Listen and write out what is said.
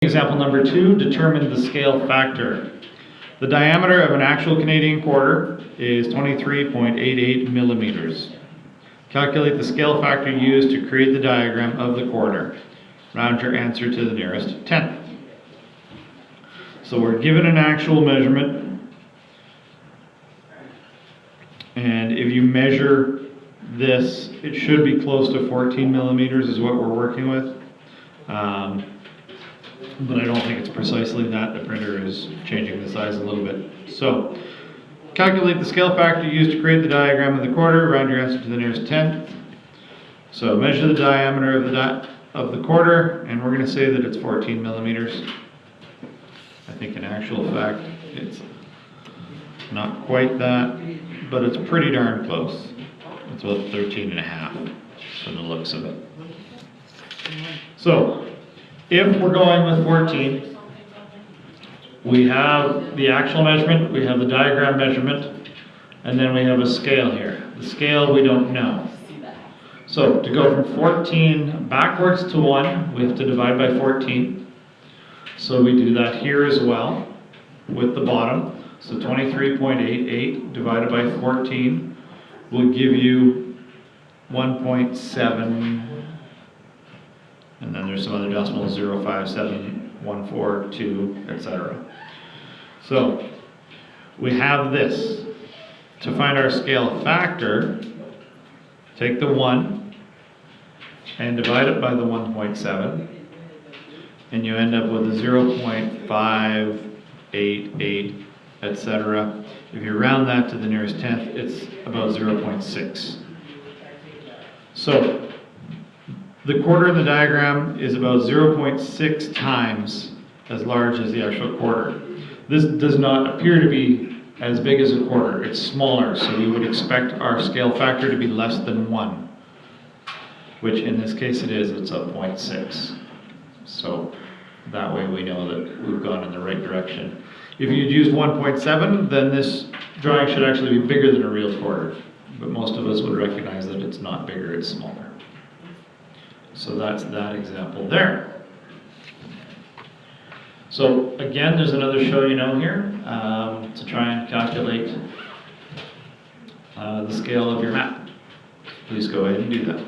Example number 2, determine the scale factor. The diameter of an actual Canadian quarter is 23.88 millimeters. Calculate the scale factor used to create the diagram of the quarter. Round your answer to the nearest tenth. So we're given an actual measurement, and if you measure this, it should be close to 14 millimeters is what we're working with. But I don't think it's precisely that. The printer is changing the size a little bit. So, calculate the scale factor used to create the diagram of the quarter. Round your answer to the nearest tenth. So, measure the diameter of the quarter, and we're going to say that it's 14 millimeters. I think in actual fact, it's not quite that, but it's pretty darn close. It's about 13 and a half from the looks of it. So, if we're going with 14, we have the actual measurement, we have the diagram measurement, and then we have a scale here. The scale we don't know. So to go from 14 backwards to 1, we have to divide by 14. So we do that here as well with the bottom. So 23.88 divided by 14 will give you 1.7. And then there's some other decimals, 0, 5, 7, 1, 4, 2, etc. So we have this. To find our scale factor, take the 1 and divide it by the 1.7, and you end up with a 0.588, etc. If you round that to the nearest tenth, it's about 0.6. So the quarter in the diagram is about 0.6 times as large as the actual quarter. This does not appear to be as big as a quarter. It's smaller, so we would expect our scale factor to be less than 1, which in this case it is. It's a 0.6. So that way we know that we've gone in the right direction. If you'd used 1.7, then this drawing should actually be bigger than a real quarter. But most of us would recognize that it's not bigger, it's smaller. So that's that example there. So again, there's another show you know here to try and calculate the scale of your map. Please go ahead and do that.